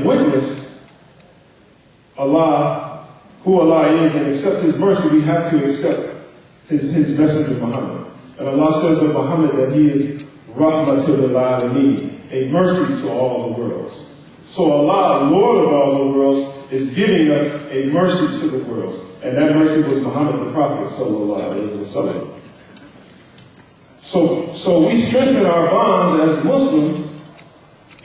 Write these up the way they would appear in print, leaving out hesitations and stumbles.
witness Allah, who Allah is, and accept His mercy, we have to accept His messenger Muhammad. And Allah says of Muhammad that he is Rahmatul Alameen, a mercy to all the worlds. So Allah, Lord of all the worlds, is giving us a mercy to the worlds. And that mercy was Muhammad the Prophet, sallallahu alayhi wa sallam. So we strengthen our bonds as Muslims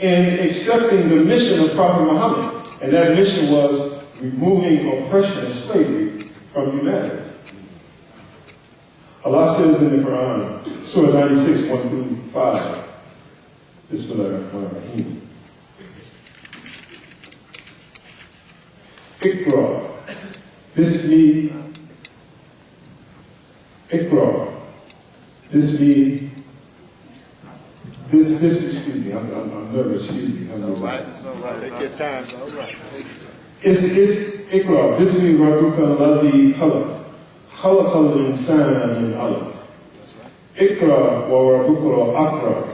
in accepting the mission of Prophet Muhammad. And that mission was removing oppression and slavery from humanity. Allah says in the Quran, Surah 96, 1 through 5, Bismillahirrahmanirrahim. Iqra, Bismi, Iqra, Bismi, excuse me, I'm nervous, excuse me. It's all right, take your time, it's all right. It's Iqra, Bismi Rabbuka alladhi khalaq. خلق الإنسان من علق اقرأ وربك الأكرم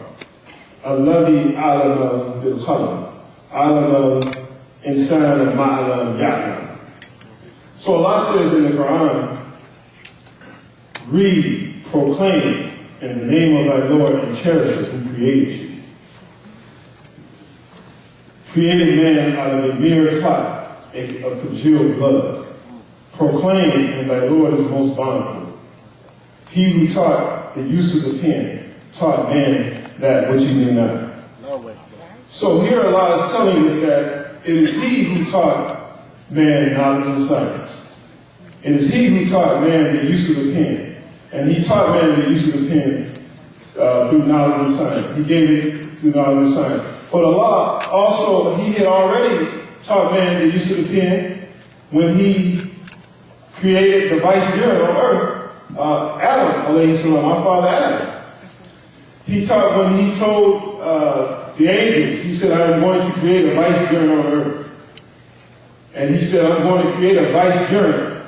الذي علم بالقلم علم الإنسان ما لم يعلم. So Allah says in the Quran, read, proclaim in the name of thy Lord and cherisher who created you. Created man out of a mere clot of congealed blood. Proclaim, and thy Lord is most bountiful. He who taught the use of the pen taught man that which he knew not. So here Allah is telling us that it is He who taught man knowledge and science. It is He who taught man the use of the pen. And He taught man the use of the pen through knowledge and science. He gave it through knowledge and science. But Allah also, He had already taught man the use of the pen when He created the vicegerent on earth, Adam, alayhi salam, our father Adam. He taught, when he told the angels, he said, I am going to create a vicegerent on earth. And he said, I'm going to create a vicegerent.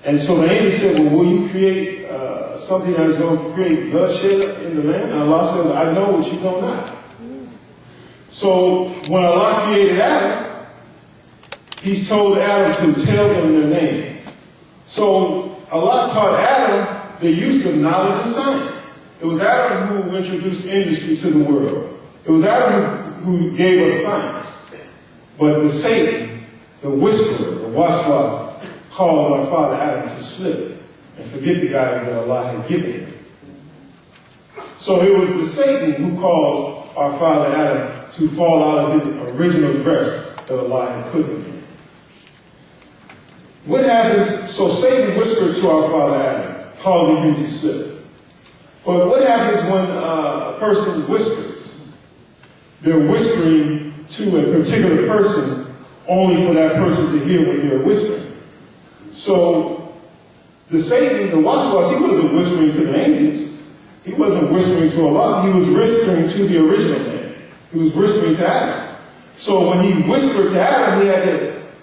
And so the angel said, well, will you create something that is going to create bloodshed in the land? And Allah said, I know what you know not. So when Allah created Adam, He's told Adam to tell them their names. So Allah taught Adam the use of knowledge and science. It was Adam who introduced industry to the world. It was Adam who gave us science. But the Satan, the whisperer, the waswas, caused our father Adam to slip and forget the guidance that Allah had given him. So it was the Satan who caused our father Adam to fall out of his original dress that Allah had put him in. What happens, so Satan whispered to our father Adam, causing him to slip. But what happens when a person whispers? They're whispering to a particular person only for that person to hear what they're whispering. So the Satan, the waswas, he wasn't whispering to the angels. He wasn't whispering to Allah. He was whispering to the original man. He was whispering to Adam. So when he whispered to Adam,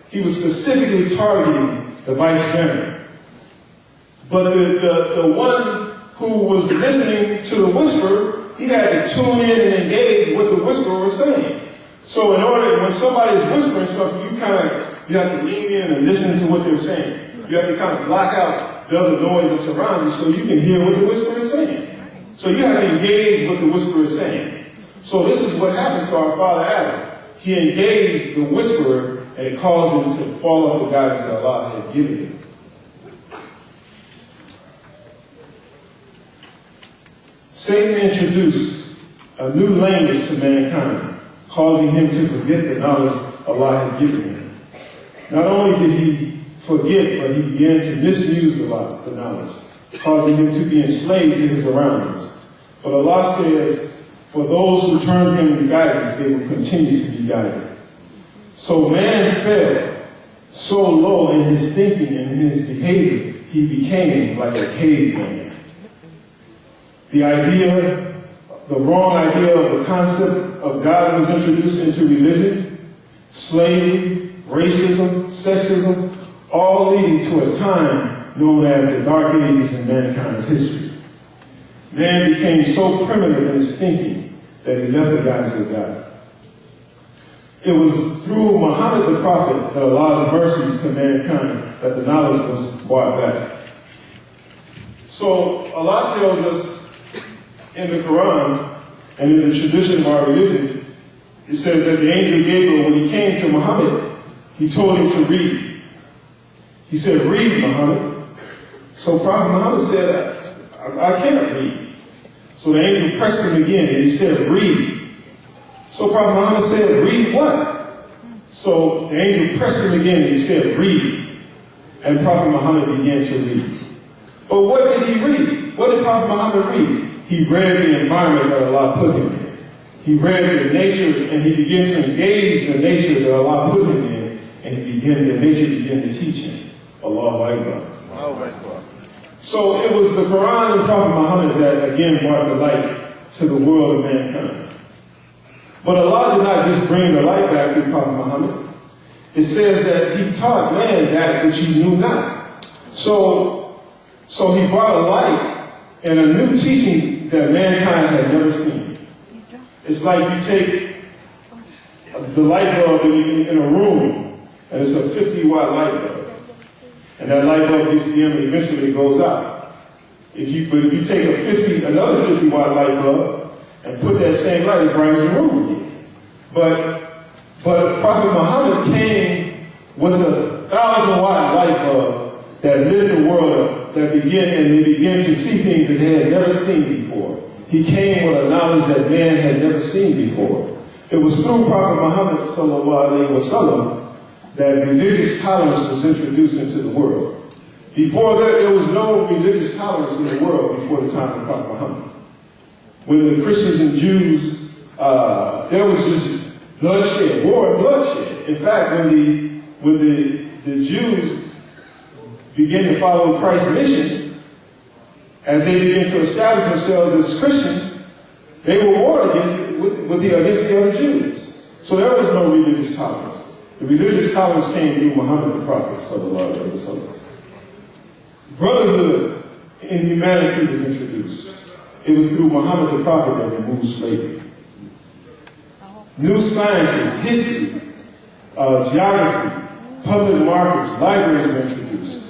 he was specifically targeting the vicegerent. But the one who was listening to the whisper, he had to tune in and engage what the whisperer was saying. So when somebody is whispering something, you have to lean in and listen to what they're saying. You have to kind of block out the other noise that's around you so you can hear what the whisperer is saying. So you have to engage what the whisperer is saying. So this is what happened to our father Adam. He engaged the whisperer, and it caused him to follow the guidance that Allah had given him. Satan introduced a new language to mankind, causing him to forget the knowledge Allah had given him. Not only did he forget, but he began to misuse the knowledge, causing him to be enslaved to his surroundings. But Allah says, for those who turn him to guidance, they will continue to be guided. So man fell so low in his thinking and in his behavior, he became like a caveman. The wrong idea of the concept of God was introduced into religion, slavery, racism, sexism, all leading to a time known as the Dark Ages in mankind's history. Man became so primitive in his thinking that he left the guidance of God. It was through Muhammad the Prophet that Allah's mercy to mankind that the knowledge was brought back. So Allah tells us in the Quran and in the tradition of our religion, it says that the angel Gabriel, when he came to Muhammad, he told him to read. He said, read, Muhammad. So Prophet Muhammad said, I can't read. So the angel pressed him again and he said, read. So Prophet Muhammad said, read what? So the angel pressed him again and he said, read. And Prophet Muhammad began to read. But what did he read? What did Prophet Muhammad read? He read the environment that Allah put him in. He read the nature and he began to engage the nature that Allah put him in, and the nature began to teach him. Allahu Akbar. Allahu Akbar. So it was the Quran and Prophet Muhammad that again brought the light to the world of mankind. But Allah did not just bring the light back through Prophet Muhammad. It says that he taught man that which he knew not. So he brought a light and a new teaching that mankind had never seen. It's like you take the light bulb in a room, and it's a 50-watt light bulb. And that light bulb gets dim and eventually goes out. But if you take another 50-watt light bulb and put that same light, it brightens the room again. But Prophet Muhammad came with a 1,000-watt light bulb that lit the world up, they began to see things that they had never seen before. He came with a knowledge that man had never seen before. It was through Prophet Muhammad sallallahu alaihi wasallam that religious tolerance was introduced into the world. Before that, there was no religious tolerance in the world before the time of Prophet Muhammad. When the Christians and Jews, there was just bloodshed, war and bloodshed. In fact, when the Jews began to follow Christ's mission, as they began to establish themselves as Christians, they were warred against the other Jews. So there was no religious tolerance. The religious tolerance came through Muhammad the Prophet sallallahu alaihi wasallam. Brotherhood in humanity was introduced. It was through Muhammad the Prophet that removed slavery. New sciences, history, geography, public markets, libraries were introduced.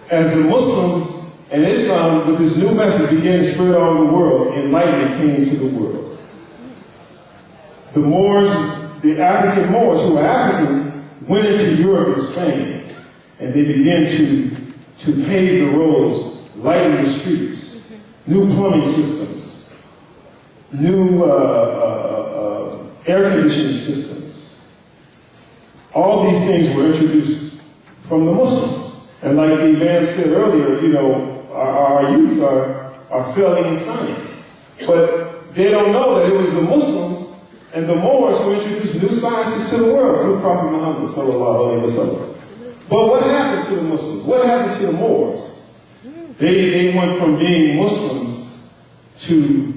As the Muslims and Islam, with this new message, began to spread all over the world, enlightenment came into the world. The Moors, the African Moors, who were Africans, went into Europe and Spain, and they began to pave the roads, lighten the streets, new plumbing systems, new air conditioning systems. All these things were introduced from the Muslims. And like the Imam said earlier, our youth are failing in science. But they don't know that it was the Muslims and the Moors who introduced new sciences to the world through Prophet Muhammad sallallahu alaihi wasallam. But what happened to the Muslims? What happened to the Moors? They went from being Muslims to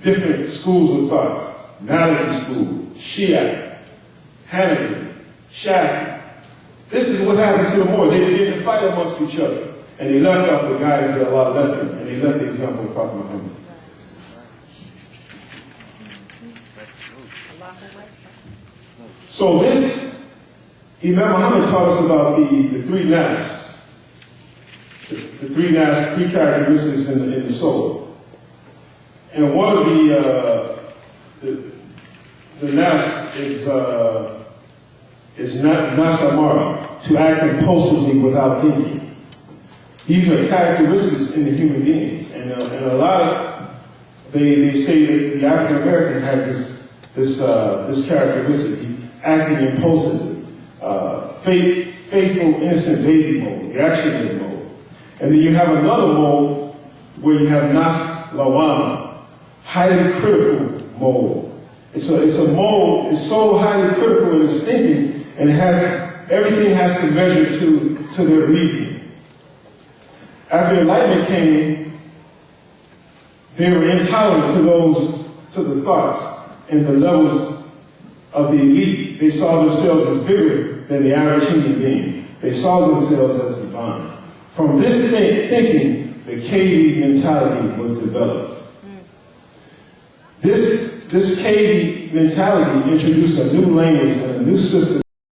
different schools of thought. Maliki school, Shia, Hanafi, Shafi. This is what happened to the Moors. They began to fight amongst each other. And they left out the guys that Allah left them. And they left the example of Prophet Muhammad. So this, Imam Muhammad taught us about the three nafs. The three nafs, three characteristics in the soul. And one of the nafs is nafs amara, to act impulsively without thinking. These are characteristics in the human beings, and a lot of they say that the African American has this characteristic, acting impulsively, faithful, innocent baby mode, reactionary mode, and then you have another mode where you have nas lawama, highly critical mode. It's a mode. It's so highly critical in its thinking, and everything has to measure to their reasoning. After enlightenment came, they were intolerant to the thoughts and the levels of the elite. They saw themselves as bigger than the average human being. They saw themselves as divine. From this thinking, the cave mentality was developed. This This KD mentality introduced a new language and a new system